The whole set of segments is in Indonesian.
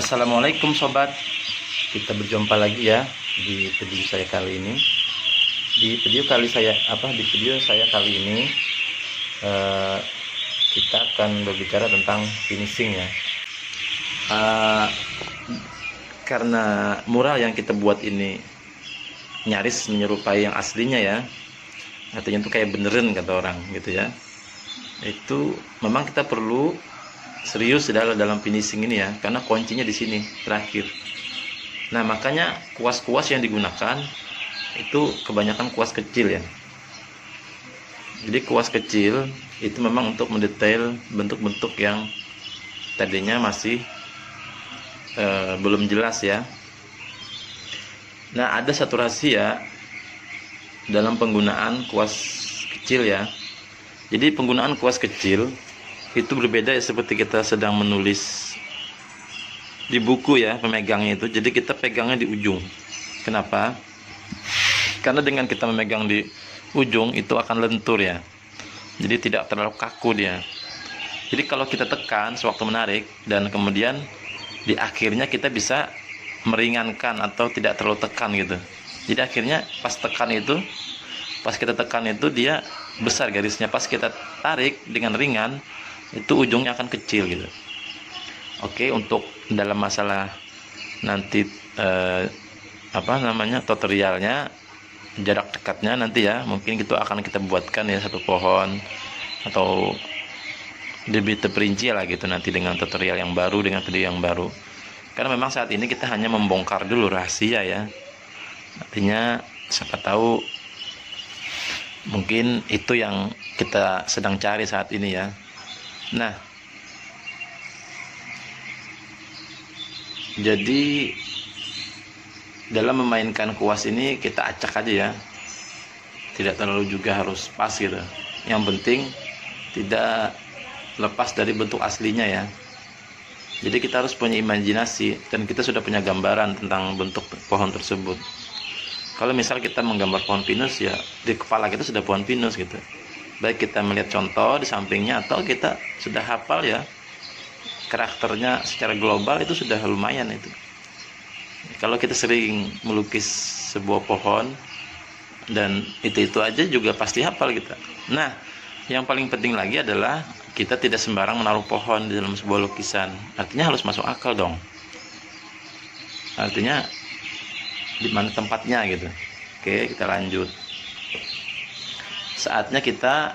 Assalamualaikum sobat, kita berjumpa lagi ya di video saya kali ini. Di video saya kali ini kita akan berbicara tentang finishing ya. Karena mural yang kita buat ini nyaris menyerupai yang aslinya ya, artinya itu kayak beneran kata orang gitu ya. Itu memang kita perlu serius dalam finishing ini ya, karena kuncinya di sini terakhir. Nah, makanya kuas-kuas yang digunakan itu kebanyakan kuas kecil ya. Jadi kuas kecil itu memang untuk mendetail bentuk-bentuk yang tadinya masih belum jelas ya. Nah, ada satu rahasia dalam penggunaan kuas kecil ya. Jadi penggunaan kuas kecil itu berbeda ya, seperti kita sedang menulis di buku ya, pemegangnya itu. Jadi kita pegangnya di ujung. Kenapa? Karena dengan kita memegang di ujung itu akan lentur ya. Jadi tidak terlalu kaku dia. Jadi kalau kita tekan sewaktu menarik dan kemudian di akhirnya kita bisa meringankan atau tidak terlalu tekan gitu. Jadi akhirnya pas kita tekan itu dia besar garisnya. Pas kita tarik dengan ringan itu ujungnya akan kecil gitu. Oke, untuk dalam masalah nanti tutorialnya, jarak dekatnya nanti ya, mungkin itu akan kita buatkan ya, satu pohon atau lebih terperinci lah gitu nanti dengan tutorial yang baru, dengan video yang baru. Karena memang saat ini kita hanya membongkar dulu rahasia ya. Artinya siapa tahu mungkin itu yang kita sedang cari saat ini ya. Nah, jadi dalam memainkan kuas ini kita acak aja ya, tidak terlalu juga harus pas gitu. Yang penting tidak lepas dari bentuk aslinya ya. Jadi kita harus punya imajinasi dan kita sudah punya gambaran tentang bentuk pohon tersebut. Kalau misal kita menggambar pohon pinus ya, di kepala kita sudah pohon pinus gitu. Baik kita melihat contoh di sampingnya atau kita sudah hafal ya karakternya secara global, itu sudah lumayan itu. Kalau kita sering melukis sebuah pohon dan itu aja juga pasti hafal kita. Nah, yang paling penting lagi adalah kita tidak sembarang menaruh pohon di dalam sebuah lukisan. Artinya harus masuk akal dong. Artinya di mana tempatnya gitu. Oke, kita lanjut. Saatnya kita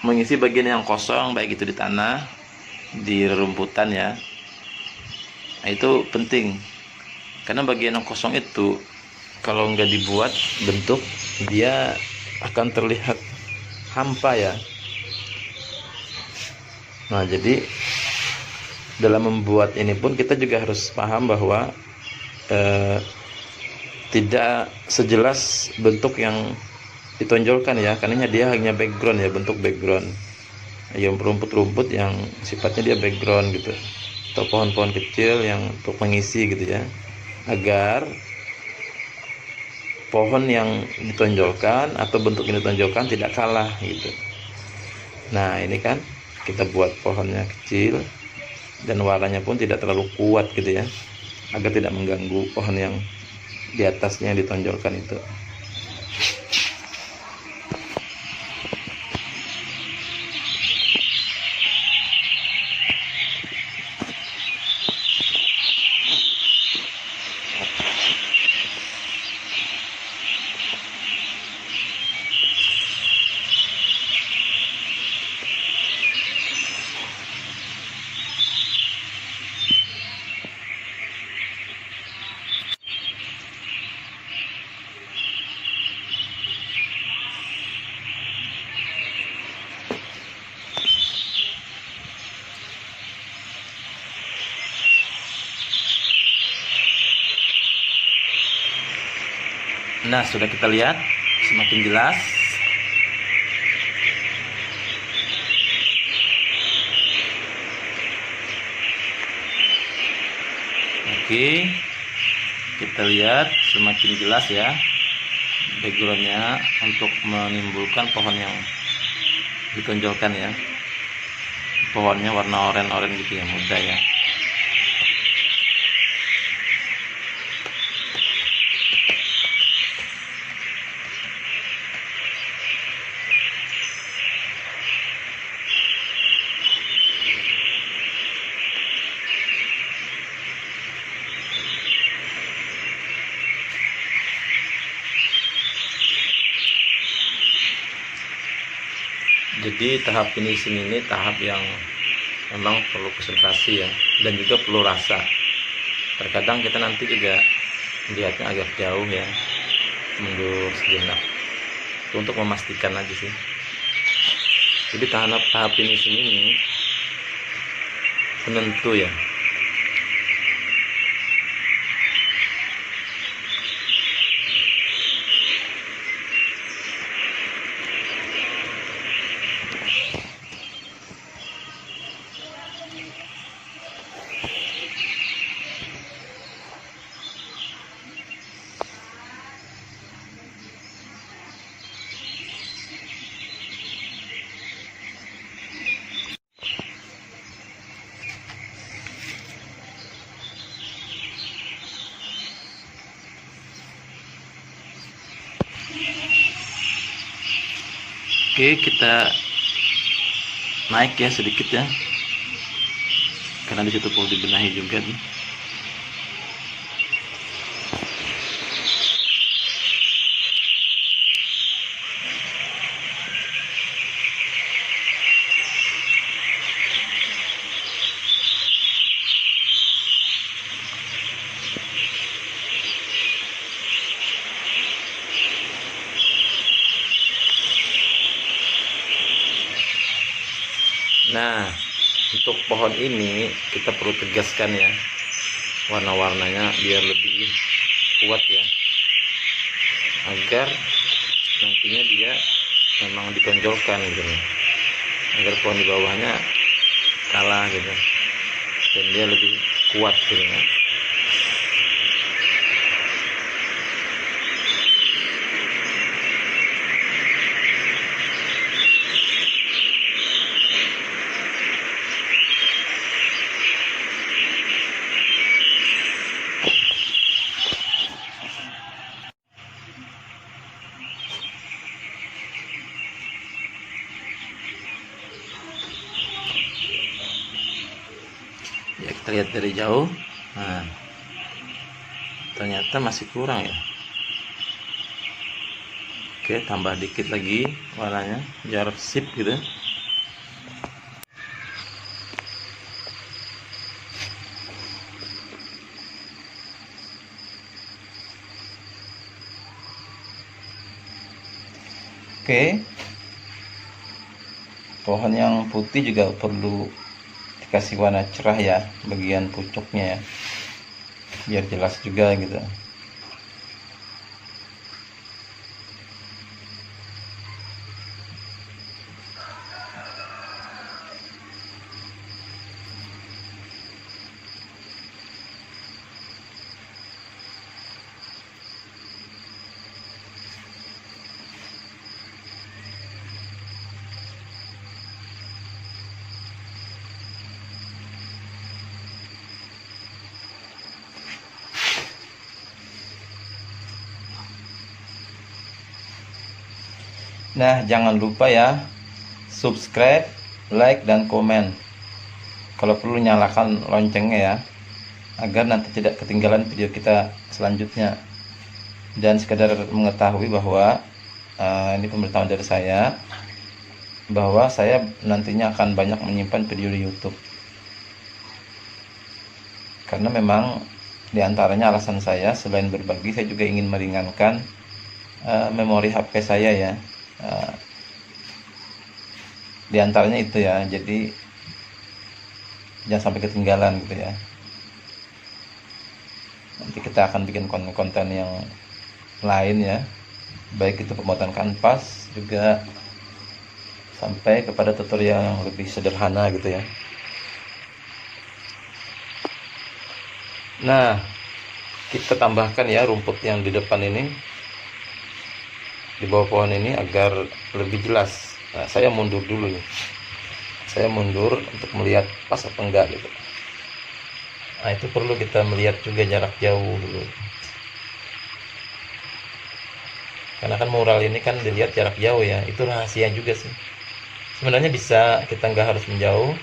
mengisi bagian yang kosong, baik itu di tanah, di rerumputan ya. Nah, itu penting. Karena bagian yang kosong itu kalau nggak dibuat bentuk, dia akan terlihat hampa ya. Nah, jadi dalam membuat ini pun kita juga harus paham bahwa tidak sejelas bentuk yang ditonjolkan ya, karena dia hanya background ya, bentuk background yang rumput-rumput yang sifatnya dia background gitu, atau pohon-pohon kecil yang untuk mengisi gitu ya, agar pohon yang ditonjolkan atau bentuk yang ditonjolkan tidak kalah gitu. Nah, ini kan kita buat pohonnya kecil dan warnanya pun tidak terlalu kuat gitu ya, agar tidak mengganggu pohon yang di atasnya yang ditonjolkan itu. Nah, sudah kita lihat semakin jelas. Oke, kita lihat semakin jelas ya backgroundnya untuk menimbulkan pohon yang ditonjolkan ya. Pohonnya warna oranye gitu ya, muda ya. Jadi tahap finishing ini tahap yang memang perlu konsentrasi ya, dan juga perlu rasa. Terkadang kita nanti juga melihatnya agak jauh ya, mundur sejenak. Itu untuk memastikan aja sih. Jadi tahap finishing ini penentu ya. Oke, kita naik ya sedikit ya, karena disitu perlu dibenahi juga nih. Nah, untuk pohon ini kita perlu tegaskan ya, warna-warnanya biar lebih kuat ya, agar nantinya dia memang ditonjolkan gitu, agar pohon di bawahnya kalah gitu, dan dia lebih kuat gitu ya. Ya, kita lihat dari jauh. Nah, ternyata masih kurang ya. Oke, tambah dikit lagi warnanya biar sip gitu. Oke, pohon yang putih juga perlu dikasih warna cerah ya, bagian pucuknya ya, biar jelas juga gitu. Nah, jangan lupa ya, subscribe, like, dan komen. Kalau perlu nyalakan loncengnya ya, agar nanti tidak ketinggalan video kita selanjutnya. Dan sekedar mengetahui bahwa ini pemberitahuan dari saya, bahwa saya nantinya akan banyak menyimpan video di YouTube. Karena memang diantaranya alasan saya, selain berbagi, saya juga ingin meringankan memori HP saya ya. Di antaranya itu ya, jadi jangan sampai ketinggalan gitu ya. Nanti kita akan bikin konten yang lain ya, baik itu pembuatan kanvas juga sampai kepada tutorial yang lebih sederhana gitu ya. Nah, kita tambahkan ya rumput yang di depan ini, di bawah pohon ini, agar lebih jelas. Nah, saya mundur dulu nih, saya mundur untuk melihat pas apa enggak gitu. Nah, itu perlu kita melihat juga jarak jauh dulu, karena kan mural ini kan dilihat jarak jauh ya, itu rahasia juga sih. Sebenarnya bisa kita nggak harus menjauh,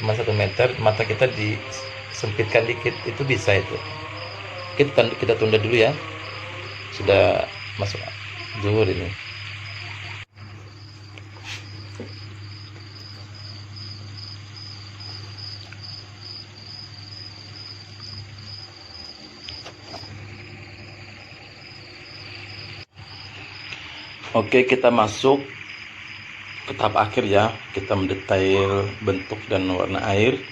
cuma 1 meter, mata kita disempitkan dikit, itu bisa itu. Kita tunda dulu ya, sudah masuk zuhur ini. Oke, kita masuk ke tahap akhir ya. Kita mendetail bentuk dan warna air.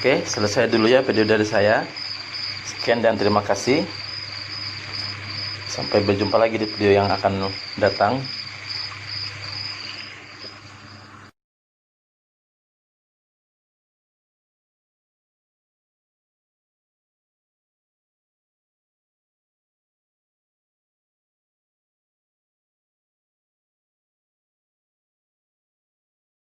Oke, selesai dulu ya video dari saya. Sekian dan terima kasih. Sampai berjumpa lagi di video yang akan datang.